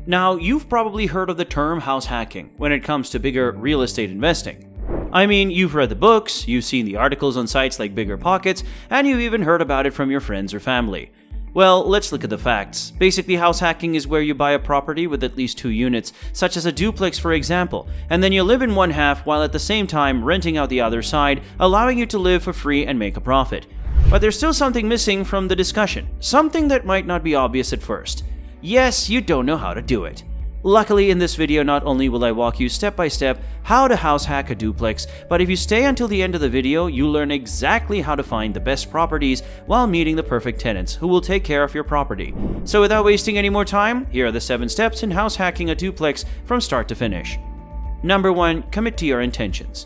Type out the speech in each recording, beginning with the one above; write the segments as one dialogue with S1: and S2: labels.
S1: Now, you've probably heard of the term house hacking when it comes to bigger real estate investing. I mean, you've read the books, you've seen the articles on sites like BiggerPockets, and you've even heard about it from your friends or family. Well, let's look at the facts. Basically, house hacking is where you buy a property with at least 2 units, such as a duplex for example, and then you live in one half while at the same time renting out the other side, allowing you to live for free and make a profit. But there's still something missing from the discussion, something that might not be obvious at first. Yes, you don't know how to do it. Luckily, in this video, not only will I walk you step by step how to house hack a duplex, but if you stay until the end of the video, you'll learn exactly how to find the best properties while meeting the perfect tenants who will take care of your property. So without wasting any more time, here are the 7 steps in house hacking a duplex from start to finish. Number 1. Commit to your intentions.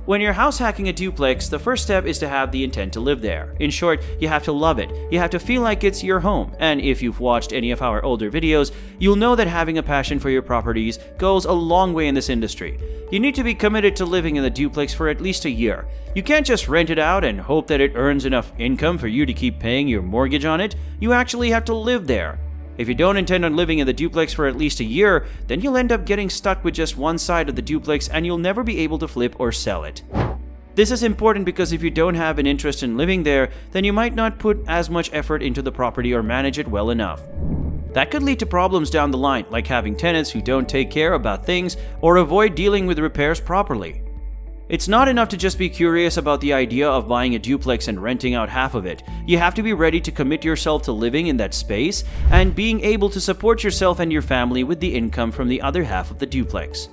S1: When you're house hacking a duplex, the first step is to have the intent to live there. In short, you have to love it. You have to feel like it's your home. And if you've watched any of our older videos, you'll know that having a passion for your properties goes a long way in this industry. You need to be committed to living in the duplex for at least a year. You can't just rent it out and hope that it earns enough income for you to keep paying your mortgage on it. You actually have to live there. If you don't intend on living in the duplex for at least a year, then you'll end up getting stuck with just one side of the duplex and you'll never be able to flip or sell it. This is important because if you don't have an interest in living there, then you might not put as much effort into the property or manage it well enough. That could lead to problems down the line, like having tenants who don't take care about things or avoid dealing with repairs properly. It's not enough to just be curious about the idea of buying a duplex and renting out half of it. You have to be ready to commit yourself to living in that space and being able to support yourself and your family with the income from the other half of the duplex.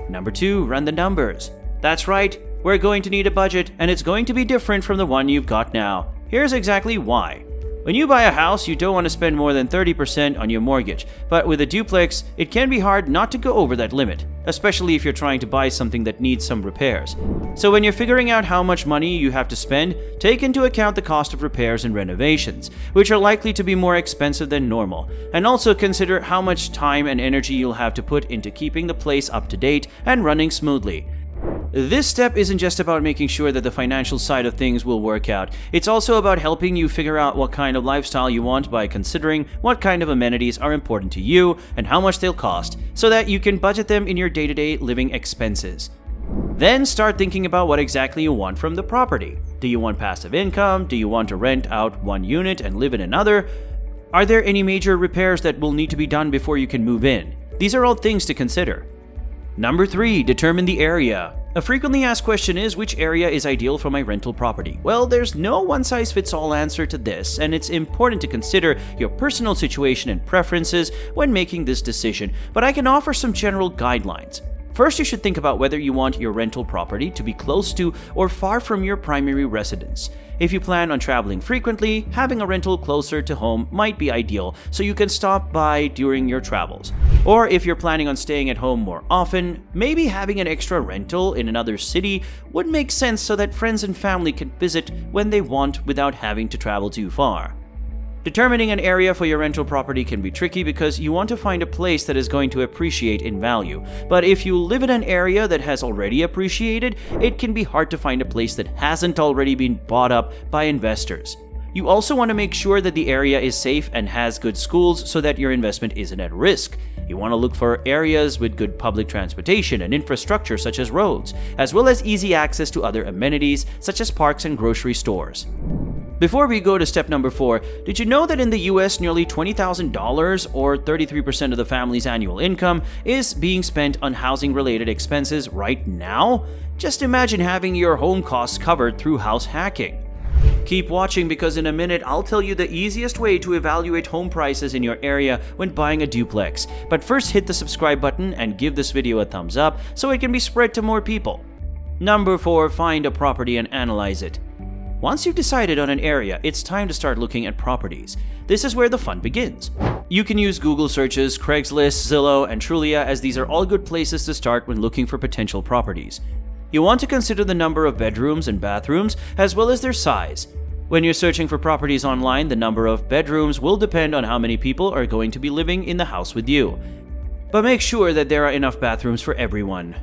S1: Number 2, run the numbers. That's right, we're going to need a budget, and it's going to be different from the one you've got now. Here's exactly why. When you buy a house, you don't want to spend more than 30% on your mortgage, but with a duplex, it can be hard not to go over that limit, especially if you're trying to buy something that needs some repairs. So when you're figuring out how much money you have to spend, take into account the cost of repairs and renovations, which are likely to be more expensive than normal, and also consider how much time and energy you'll have to put into keeping the place up to date and running smoothly. This step isn't just about making sure that the financial side of things will work out. It's also about helping you figure out what kind of lifestyle you want by considering what kind of amenities are important to you and how much they'll cost, so that you can budget them in your day-to-day living expenses. Then start thinking about what exactly you want from the property. Do you want passive income? Do you want to rent out one unit and live in another? Are there any major repairs that will need to be done before you can move in? These are all things to consider. Number 3, determine the area. A frequently asked question is, which area is ideal for my rental property? Well, there's no one-size-fits-all answer to this, and it's important to consider your personal situation and preferences when making this decision, but I can offer some general guidelines. First, you should think about whether you want your rental property to be close to or far from your primary residence. If you plan on traveling frequently, having a rental closer to home might be ideal so you can stop by during your travels. Or if you're planning on staying at home more often, maybe having an extra rental in another city would make sense so that friends and family can visit when they want without having to travel too far. Determining an area for your rental property can be tricky because you want to find a place that is going to appreciate in value. But if you live in an area that has already appreciated, it can be hard to find a place that hasn't already been bought up by investors. You also want to make sure that the area is safe and has good schools so that your investment isn't at risk. You want to look for areas with good public transportation and infrastructure such as roads, as well as easy access to other amenities such as parks and grocery stores. Before we go to step number 4, did you know that in the US nearly $20,000 or 33% of the family's annual income is being spent on housing-related expenses right now? Just imagine having your home costs covered through house hacking. Keep watching because in a minute I'll tell you the easiest way to evaluate home prices in your area when buying a duplex. But first hit the subscribe button and give this video a thumbs up so it can be spread to more people. Number 4, find a property and analyze it. Once you've decided on an area, it's time to start looking at properties. This is where the fun begins. You can use Google searches, Craigslist, Zillow, and Trulia, as these are all good places to start when looking for potential properties. You want to consider the number of bedrooms and bathrooms, as well as their size. When you're searching for properties online, the number of bedrooms will depend on how many people are going to be living in the house with you. But make sure that there are enough bathrooms for everyone.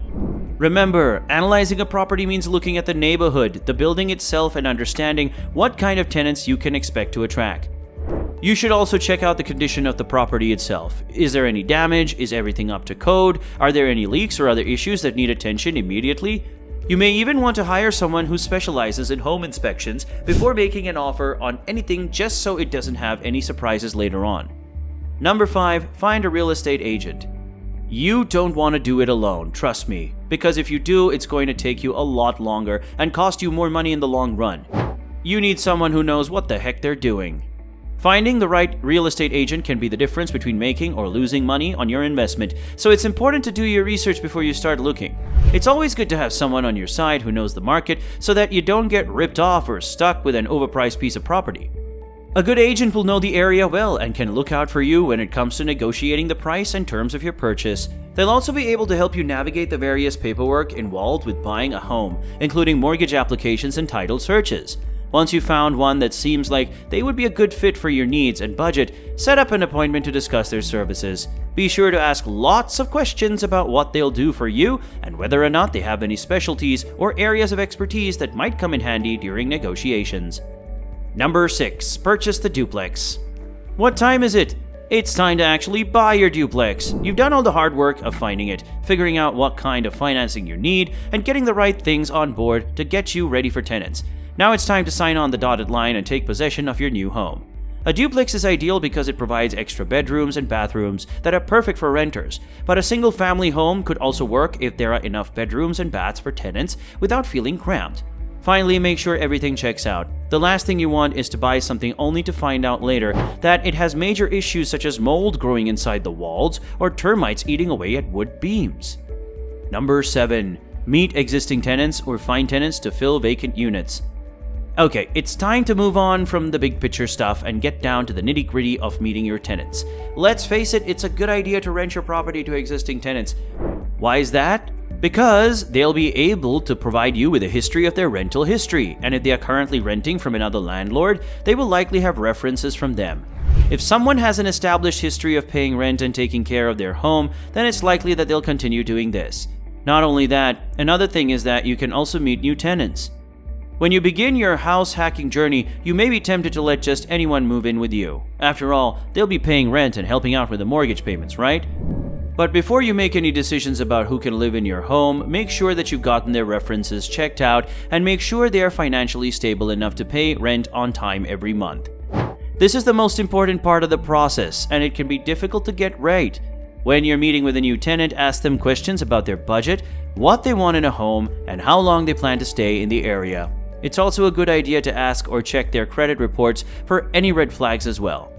S1: Remember, analyzing a property means looking at the neighborhood, the building itself, and understanding what kind of tenants you can expect to attract. You should also check out the condition of the property itself. Is there any damage? Is everything up to code? Are there any leaks or other issues that need attention immediately? You may even want to hire someone who specializes in home inspections before making an offer on anything, just so it doesn't have any surprises later on. Number 5, find a real estate agent. You don't want to do it alone, trust me, because if you do, it's going to take you a lot longer and cost you more money in the long run. You need someone who knows what the heck they're doing. Finding the right real estate agent can be the difference between making or losing money on your investment, so it's important to do your research before you start looking. It's always good to have someone on your side who knows the market so that you don't get ripped off or stuck with an overpriced piece of property. A good agent will know the area well and can look out for you when it comes to negotiating the price and terms of your purchase. They'll also be able to help you navigate the various paperwork involved with buying a home, including mortgage applications and title searches. Once you've found one that seems like they would be a good fit for your needs and budget, set up an appointment to discuss their services. Be sure to ask lots of questions about what they'll do for you and whether or not they have any specialties or areas of expertise that might come in handy during negotiations. Number 6. Purchase the duplex. What time is it? It's time to actually buy your duplex. You've done all the hard work of finding it, figuring out what kind of financing you need, and getting the right things on board to get you ready for tenants. Now it's time to sign on the dotted line and take possession of your new home. A duplex is ideal because it provides extra bedrooms and bathrooms that are perfect for renters, but a single-family home could also work if there are enough bedrooms and baths for tenants without feeling cramped. Finally, make sure everything checks out. The last thing you want is to buy something only to find out later that it has major issues such as mold growing inside the walls or termites eating away at wood beams. Number 7. Meet existing tenants or find tenants to fill vacant units. Okay, it's time to move on from the big picture stuff and get down to the nitty-gritty of meeting your tenants. Let's face it, it's a good idea to rent your property to existing tenants. Why is that? Because they'll be able to provide you with a history of their rental history, and if they are currently renting from another landlord, they will likely have references from them. If someone has an established history of paying rent and taking care of their home, then it's likely that they'll continue doing this. Not only that, another thing is that you can also meet new tenants. When you begin your house hacking journey, you may be tempted to let just anyone move in with you. After all, they'll be paying rent and helping out with the mortgage payments, right? But before you make any decisions about who can live in your home, make sure that you've gotten their references checked out and make sure they are financially stable enough to pay rent on time every month. This is the most important part of the process, and it can be difficult to get right. When you're meeting with a new tenant, ask them questions about their budget, what they want in a home, and how long they plan to stay in the area. It's also a good idea to ask or check their credit reports for any red flags as well.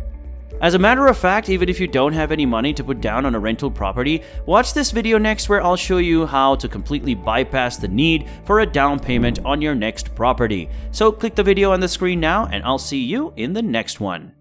S1: As a matter of fact, even if you don't have any money to put down on a rental property, watch this video next where I'll show you how to completely bypass the need for a down payment on your next property. So click the video on the screen now and I'll see you in the next one.